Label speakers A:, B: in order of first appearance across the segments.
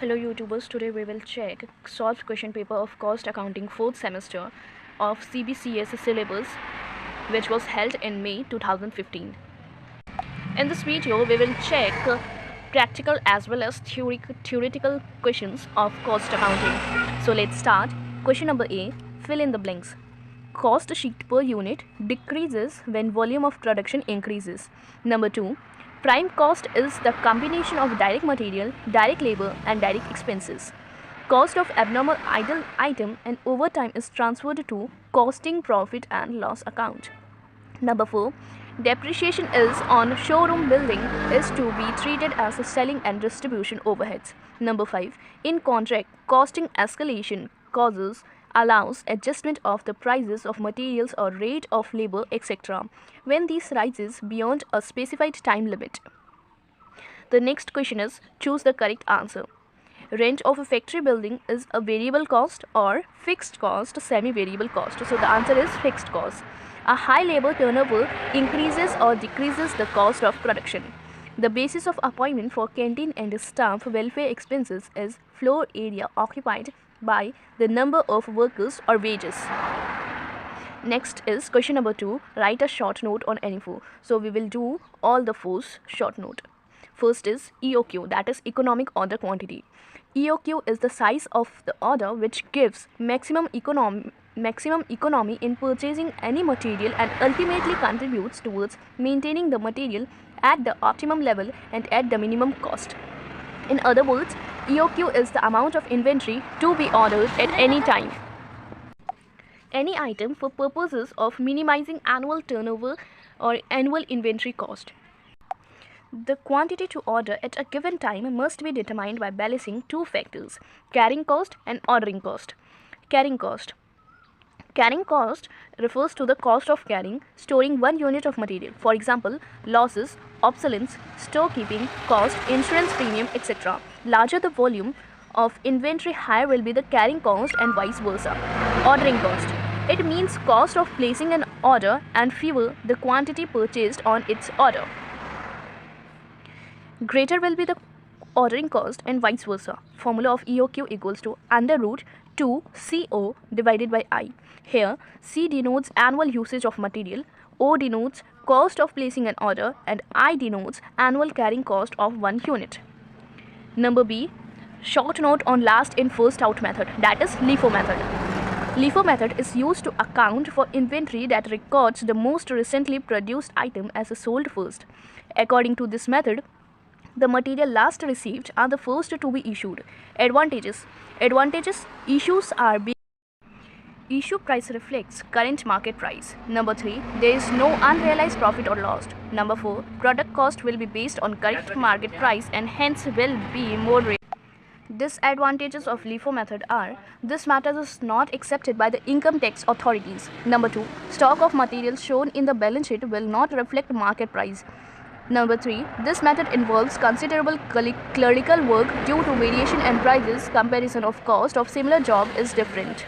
A: Hello YouTubers, today we will check solved question paper of cost accounting 4th semester of CBCS syllabus which was held in May 2015. In this video we will check practical as well as theoretical questions of cost accounting. So let's start. Question number A, fill in the blanks. Cost sheet per unit decreases when volume of production increases. Number 2, prime cost is the combination of direct material, direct labor and direct expenses. Cost of abnormal idle item and overtime is transferred to costing profit and loss account. Number 4, depreciation is on showroom building is to be treated as a selling and distribution overheads. Number 5, in contract, costing escalation causes allows adjustment of the prices of materials or rate of labor, etc. when these rises beyond a specified time limit. The next question is choose the correct answer. Rent of a factory building is a variable cost or fixed cost, semi-variable cost. So the answer is fixed cost. A high labor turnover increases or decreases the cost of production. The basis of appointment for canteen and staff welfare expenses is floor area occupied by the number of workers or wages. Next is question number 2. Write a short note on any four. So we will do all the four short note. First is EOQ, that is economic order quantity. EOQ is the size of the order which gives maximum economy in purchasing any material and ultimately contributes towards maintaining the material at the optimum level and at the minimum cost. In other words, EOQ is the amount of inventory to be ordered at any time. Any item for purposes of minimizing annual turnover or annual inventory cost. The quantity to order at a given time must be determined by balancing two factors, carrying cost and ordering cost. Carrying cost. Carrying cost refers to the cost of carrying, storing 1 unit of material. For example, losses, obsolescence, storekeeping cost, insurance premium, etc. Larger the volume of inventory, higher will be the carrying cost and vice versa. Ordering cost. It means cost of placing an order and fewer the quantity purchased on its order. Greater will be the ordering cost and vice versa. Formula of EOQ equals to under root 2 CO divided by I. Here C denotes annual usage of material, O denotes cost of placing an order and I denotes annual carrying cost of 1 unit. Number B, short note on last in first out method, that is LIFO method. LIFO method is used to account for inventory that records the most recently produced item as a sold first. According to this method, the material last received are the first to be issued. Advantages. Issues are issue price reflects current market price. Number 3, there is no unrealized profit or loss. Number 4, product cost will be based on current market price and hence will be more real. Disadvantages of LIFO method are, this method is not accepted by the income tax authorities. Number 2, stock of materials shown in the balance sheet will not reflect market price. Number 3, this method involves considerable clerical work due to variation in prices. Comparison of cost of similar job is different.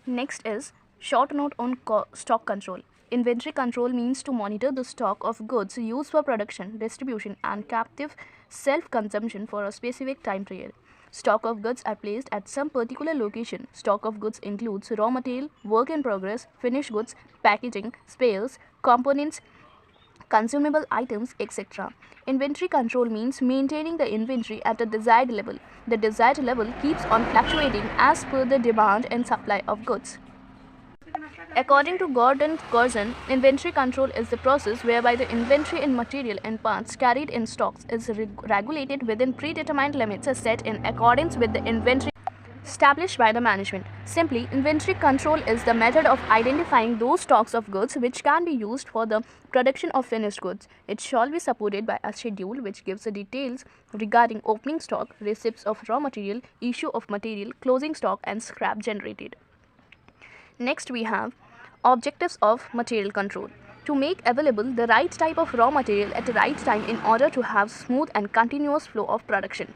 A: Next is short note on stock control. Inventory control means to monitor the stock of goods used for production, distribution and captive self-consumption for a specific time period. Stock of goods are placed at some particular location. Stock of goods includes raw material, work in progress, finished goods, packaging, spares, components, consumable items, etc. Inventory control means maintaining the inventory at a desired level. The desired level keeps on fluctuating as per the demand and supply of goods. According to Gordon Curzon, inventory control is the process whereby the inventory in material and parts carried in stocks is regulated within predetermined limits set in accordance with the inventory established by the management. Simply, inventory control is the method of identifying those stocks of goods which can be used for the production of finished goods. It shall be supported by a schedule which gives the details regarding opening stock, receipts of raw material, issue of material, closing stock and scrap generated. Next we have objectives of material control. To make available the right type of raw material at the right time in order to have smooth and continuous flow of production.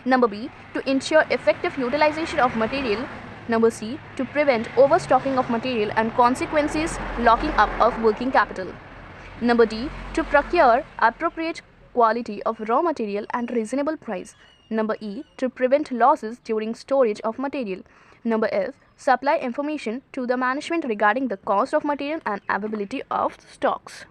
A: Number B, to ensure effective utilization of material. Number C, to prevent overstocking of material and consequences locking up of working capital. Number D, to procure appropriate quality of raw material and reasonable price. Number E. To prevent losses during storage of material. Number F. Supply information to the management regarding the cost of material and availability of stocks.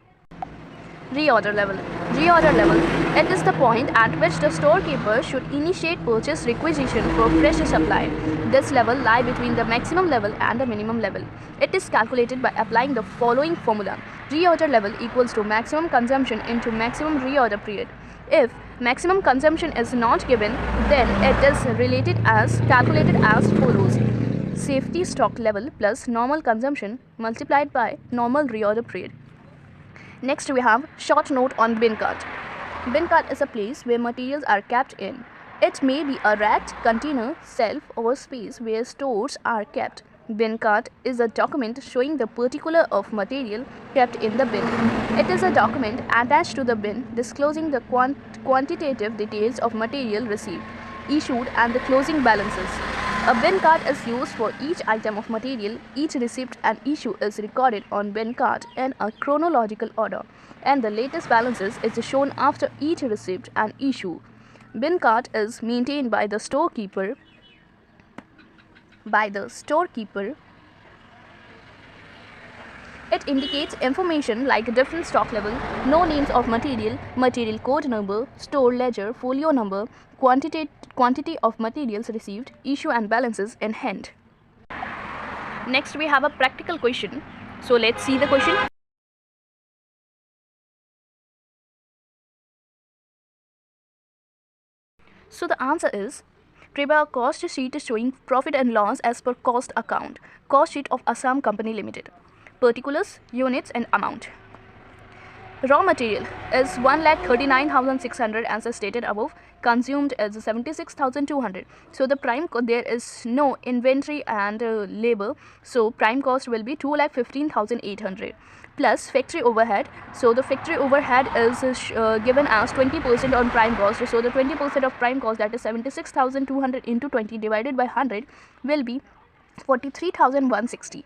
A: Reorder level. Reorder level. It is the point at which the storekeeper should initiate purchase requisition for fresh supply. This level lies between the maximum level and the minimum level. It is calculated by applying the following formula. Reorder level equals to maximum consumption into maximum reorder period. If maximum consumption is not given, then it is calculated as follows. Safety stock level plus normal consumption multiplied by normal reorder period. Next we have short note on bin cart. Bin cart is a place where materials are kept in. It may be a racked container, shelf or space where stores are kept. Bin cart is a document showing the particular of material kept in the bin. It is a document attached to the bin disclosing the quantitative details of material received, issued and the closing balances. A bin card is used for each item of material. Each receipt and issue is recorded on bin card in a chronological order, and the latest balances is shown after each receipt and issue. Bin card is maintained by the storekeeper. It indicates information like different stock level, no names of material, material code number, store ledger, folio number, quantity of materials received, issue and balances in hand. Next we have a practical question. So let's see the question. So the answer is, prepare a cost sheet showing profit and loss as per cost account. Cost sheet of Assam Company Limited. Particulars, units and amount. Raw material is 1,39,600 as stated above. Consumed is 76,200. So the prime there is no inventory and labor. So prime cost will be 2,15,800 plus factory overhead. So the factory overhead is given as 20% on prime cost. So the 20% of prime cost, that is 76,200 into 20 divided by 100 will be 43,160.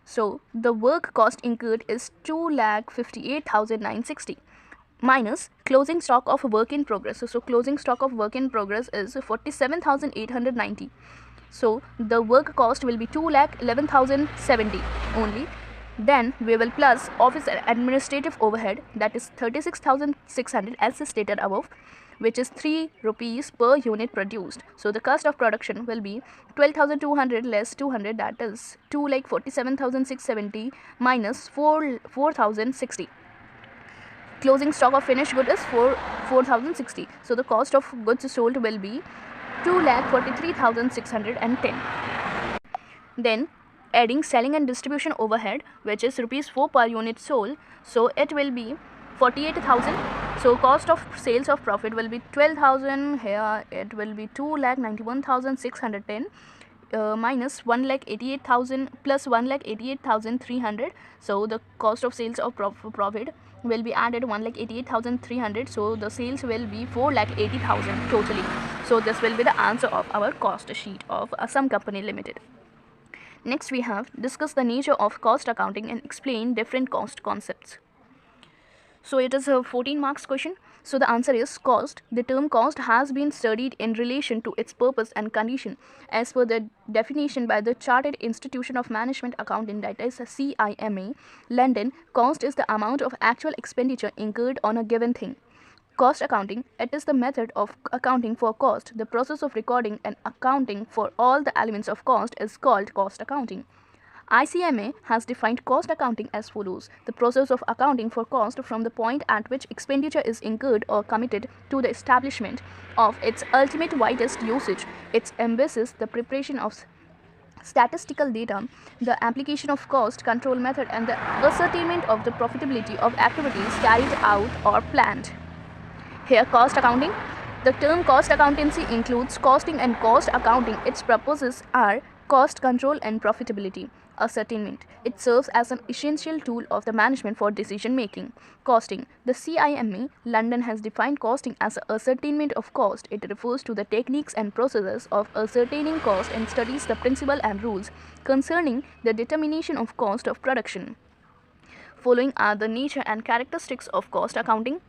A: So the work cost incurred is 2,58,960 minus closing stock of work in progress. So closing stock of work in progress is 47,890. So the work cost will be 2,11,070 only. Then we will plus office and administrative overhead, that is 36,600 as stated above, which is 3 rupees per unit produced. So the cost of production will be 12,200 less 200, that is 2,47,670 minus 4,060. Closing stock of finished goods is 4,060. So the cost of goods sold will be 2,43,610. Then adding selling and distribution overhead, which is rupees 4 per unit sold, so it will be 48,000. So cost of sales of profit will be 12,000. Here it will be 2,91,610 minus 1,88,000 plus 1,88,300. So the cost of sales of profit will be added 1,88,300. So the sales will be 4,80,000 totally. So this will be the answer of our cost sheet of Assam Company Limited. Next we have discuss the nature of cost accounting and explain different cost concepts. So it is a 14 marks question. So the answer is cost. The term cost has been studied in relation to its purpose and condition as per the definition by the Chartered Institution of Management Accounting, that is CIMA, London. Cost is the amount of actual expenditure incurred on a given thing. Cost accounting, it is the method of accounting for cost. The process of recording and accounting for all the elements of cost is called cost accounting. ICMA has defined cost accounting as follows: the process of accounting for cost from the point at which expenditure is incurred or committed to the establishment of its ultimate widest usage. It embraces the preparation of statistical data, the application of cost control method, and the ascertainment of the profitability of activities carried out or planned. Here, cost accounting. The term cost accountancy includes costing and cost accounting. Its purposes are cost control and profitability ascertainment. It serves as an essential tool of the management for decision making. Costing. The CIMA London has defined costing as the ascertainment of cost. It refers to the techniques and processes of ascertaining cost and studies the principles and rules concerning the determination of cost of production. Following are the nature and characteristics of cost accounting.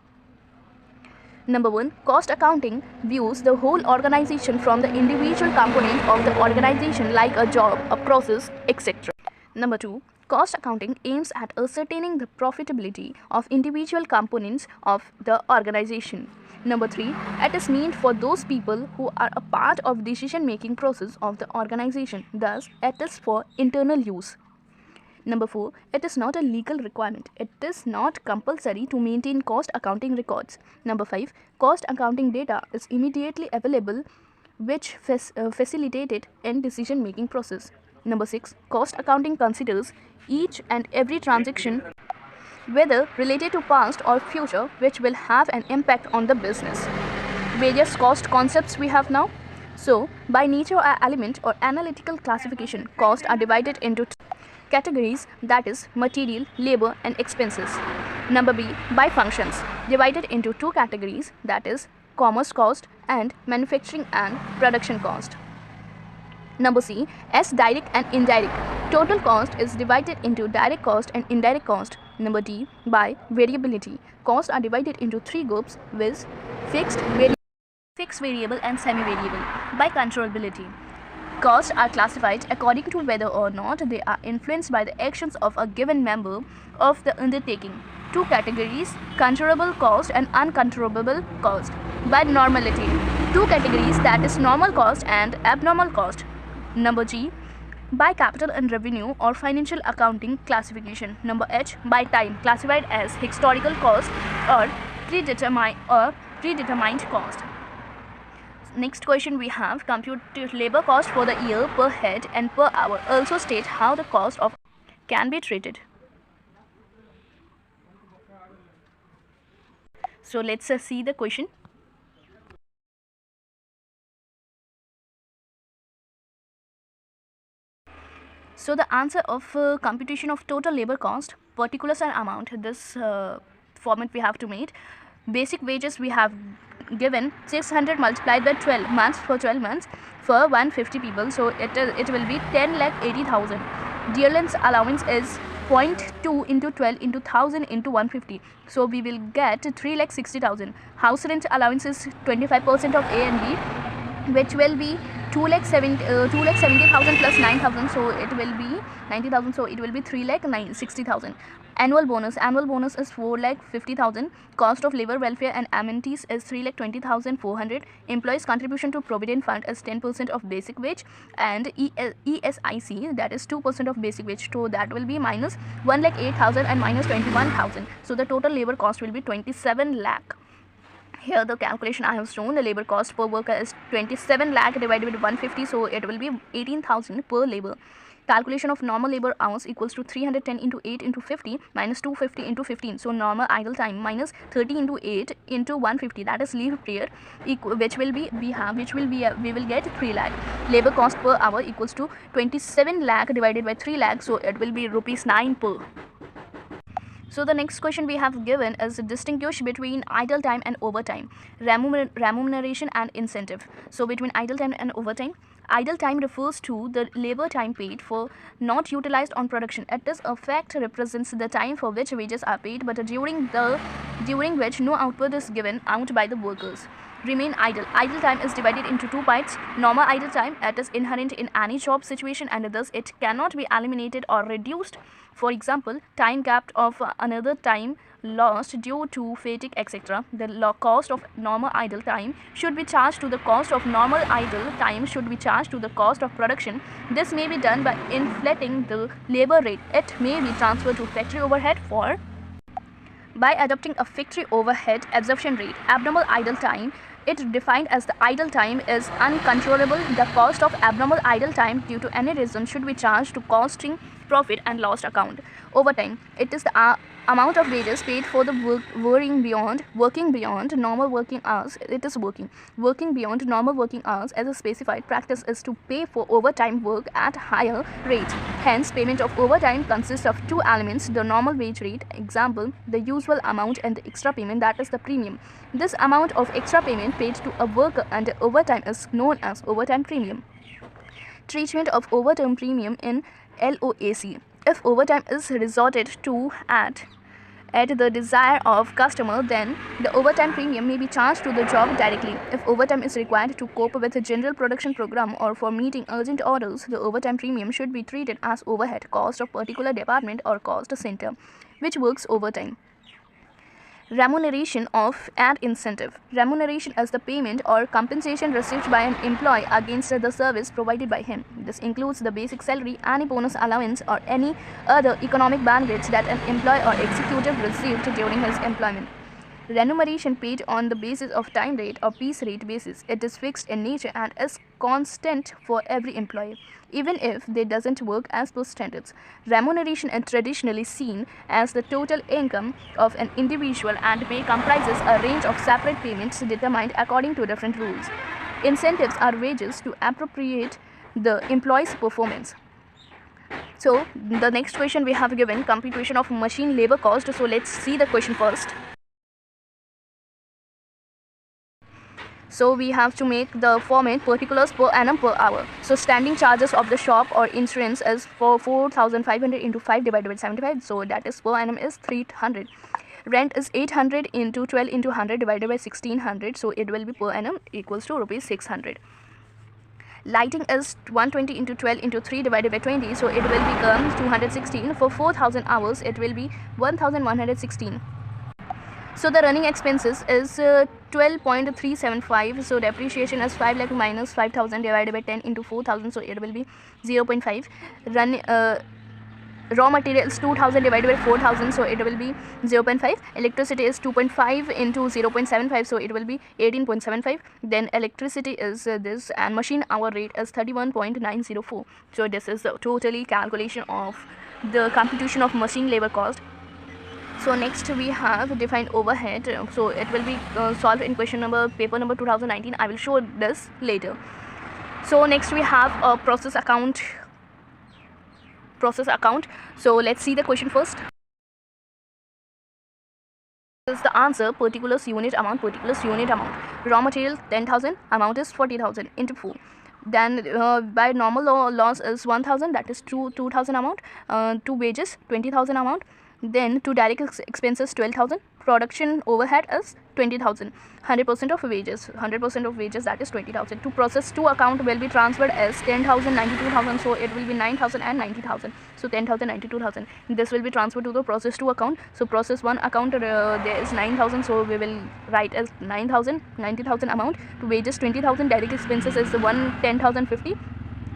A: Number 1. Cost accounting views the whole organization from the individual component of the organization like a job, a process, etc. Number 2. Cost accounting aims at ascertaining the profitability of individual components of the organization. Number 3. It is meant for those people who are a part of decision-making process of the organization. Thus, it is for internal use. Number 4. It is not a legal requirement. It is not compulsory to maintain cost accounting records. Number 5. Cost accounting data is immediately available, which facilitated in decision-making process. Number 6. Cost accounting considers each and every transaction, whether related to past or future, which will have an impact on the business. Various cost concepts we have now. So, by nature or element or analytical classification, costs are divided into categories, that is material, labor and expenses. Number B, by functions, divided into two categories, that is commerce cost and manufacturing and production cost. Number C, as direct and indirect. Total cost is divided into direct cost and indirect cost. Number D, by variability. Costs are divided into three groups, with fixed variable and semi-variable. By controllability. Costs are classified according to whether or not they are influenced by the actions of a given member of the undertaking. Two categories, controllable cost and uncontrollable cost. By normality, two categories, that is normal cost and abnormal cost. Number G, by capital and revenue or financial accounting classification. Number H, by time, classified as historical cost or predetermined cost. Next question we have, compute labor cost for the year per head and per hour. Also state how the cost of can be treated. So let's see the question. So the answer of computation of total labor cost, particulars and amount, this format we have to make. Basic wages we have given 600 multiplied by 12 months for 12 months for 150 people, so it will be 10,80,000. Dear length allowance is 0.2 into 12 into 1000 into 150, so we will get 3,60,000. House rent allowance is 25% of A and B, which will be 2,70,000 plus 9,000, so it will be 90,000, so it will be 3,60,000. Annual bonus is 4,50,000. Cost of labor, welfare and amenities is 3,20,400. Employees contribution to provident fund is 10% of basic wage, and ESIC, that is 2% of basic wage, so that will be minus 1,08,000 and minus 21,000, so the total labor cost will be 27 lakh. Here the calculation I have shown, the labor cost per worker is 27 lakh divided by 150, so it will be 18,000 per labor. Calculation of normal labor hours equals to 310 into 8 into 50 minus 250 into 15. So normal idle time minus 30 into 8 into 150, that is leave period, we will get 3 lakh. Labor cost per hour equals to 27 lakh divided by 3 lakh, so it will be rupees 9 per. So the next question we have given is distinguish between idle time and overtime, remuneration and incentive. So between idle time and overtime, idle time refers to the labor time paid for not utilized on production. It is a fact represents the time for which wages are paid, but during which no output is given out by the workers. Remain idle. Idle time is divided into two parts. Normal idle time, it is inherent in any job situation and thus it cannot be eliminated or reduced. For example, time gapped of another time lost due to fatigue, etc. The cost of normal idle time should be charged to the cost of normal idle time should be charged to the cost of production. This may be done by inflating the labor rate. It may be transferred to factory overhead by adopting a factory overhead absorption rate. Abnormal idle time, it defined as the idle time is uncontrollable. The cost of abnormal idle time due to any reason should be charged to costing, profit and loss account. Overtime, it is the amount of wages paid for the working beyond normal working hours. It is working beyond normal working hours as a specified practice is to pay for overtime work at higher rates. Hence, payment of overtime consists of two elements: the normal wage rate, example, the usual amount, and the extra payment, that is the premium. This amount of extra payment paid to a worker under overtime is known as overtime premium. Treatment of overtime premium in LOAC. If overtime is resorted to at at the desire of customer, then the overtime premium may be charged to the job directly. If overtime is required to cope with a general production program or for meeting urgent orders, the overtime premium should be treated as overhead cost of particular department or cost center which works overtime. Remuneration of and incentive. Remuneration is the payment or compensation received by an employee against the service provided by him. This includes the basic salary, any bonus allowance, or any other economic benefits that an employee or executive received during his employment. Remuneration paid on the basis of time rate or piece rate basis. It is fixed in nature and is constant for every employee, even if they doesn't work as per standards. Remuneration is traditionally seen as the total income of an individual and may comprises a range of separate payments determined according to different rules. Incentives are wages to appropriate the employee's performance. So the next question we have given computation of machine labor cost. So let's see the question first. So we have to make the format particulars per annum per hour. So standing charges of the shop or insurance is for 4,500 into 5 divided by 75. So that is per annum is 300. Rent is 800 into 12 into 100 divided by 1600. So it will be per annum equals to rupees 600. Lighting is 120 into 12 into 3 divided by 20. So it will become 216. For 4,000 hours it will be 1,116. So the running expenses is 12.375. So depreciation is 5 lakh minus 5,000 divided by 10 into 4,000. So it will be 0.5. Raw material is 2,000 divided by 4,000. So it will be 0.5. Electricity is 2.5 into 0.75. So it will be 18.75. Then electricity is this, and machine hour rate is 31.904. So this is the totally calculation of the computation of machine labor cost. So next we have defined overhead. So it will be solved in question number paper number 2019. I will show this later. So next we have a process account. So let's see the question first. This is the answer: particulars unit amount, particulars unit amount. Raw material 10,000, amount is 40,000 into 4. Then by normal loss is 1,000, that is 2,000 amount. To wages 20,000 amount. Then to direct expenses 12,000. Production overhead is 20,000. 100% of wages, that is 20,000. To process to account will be transferred as 10,000, 92,000. So it will be 9,000 and 90,000. So 10,000, 92,000. This will be transferred to the process to account. So process 1 account there is 9,000. So we will write as 9,000, 90,000 amount. To wages 20,000. Direct expenses is 10,050.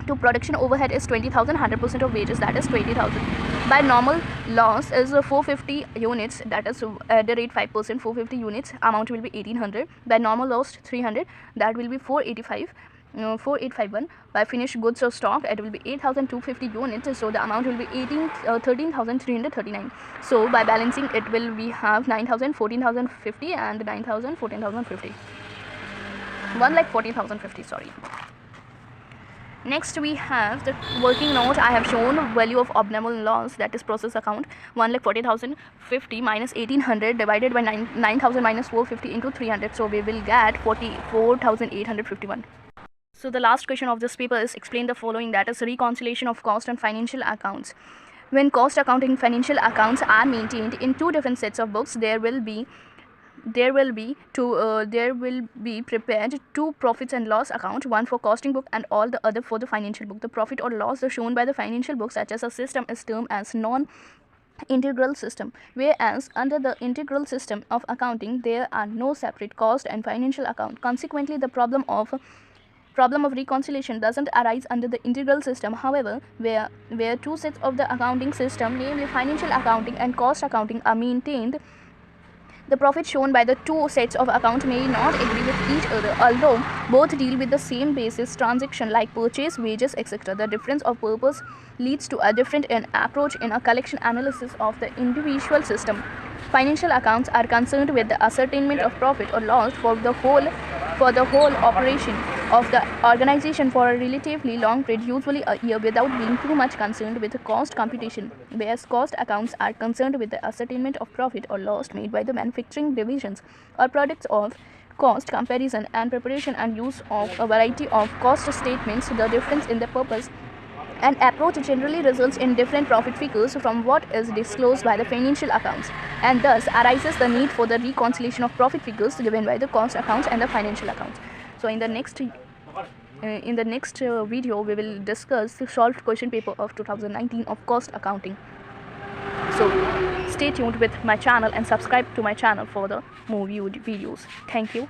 A: To production overhead is 20,000. 100% of wages, that is 20,000. By normal loss is 450 units, that is at the rate 5%. 450 units, amount will be 1,800. By normal loss 300, that will be 485. 4851. By finished goods or stock, it will be 8,250 units. So the amount will be 13,339. So by balancing it will we have 9,000, 14,050 and 9,000, 14,050. 1,40,050. Sorry. Next we have the working note. I have shown value of abnormal loss, that is process account. 1,40,050 minus 1,800 divided by 9,000 minus 450 into 300. So we will get 44,851. So the last question of this paper is explain the following, that is reconciliation of cost and financial accounts. When cost accounting and financial accounts are maintained in two different sets of books, there will be prepared two profits and loss account, one for costing book and all the other for the financial book. The profit or loss shown by the financial book such as a system is termed as non-integral system, whereas under the integral system of accounting there are no separate cost and financial account. Consequently, the problem of reconciliation doesn't arise under the integral system. However, where two sets of the accounting system, namely financial accounting and cost accounting, are maintained, the profit shown by the two sets of account may not agree with each other, although both deal with the same basis transaction like purchase, wages, etc. The difference of purpose leads to a different approach in a collection analysis of the individual system. Financial accounts are concerned with the ascertainment of profit or loss for the whole operation of the organization for a relatively long period, usually a year, without being too much concerned with the cost computation, whereas cost accounts are concerned with the ascertainment of profit or loss made by the manufacturing divisions or products of cost comparison and preparation and use of a variety of cost statements. The difference in the purpose An approach generally results in different profit figures from what is disclosed by the financial accounts, and thus arises the need for the reconciliation of profit figures given by the cost accounts and the financial accounts. So in the next video we will discuss the solved question paper of 2019 of cost accounting. So stay tuned with my channel and subscribe to my channel for the more videos. Thank you.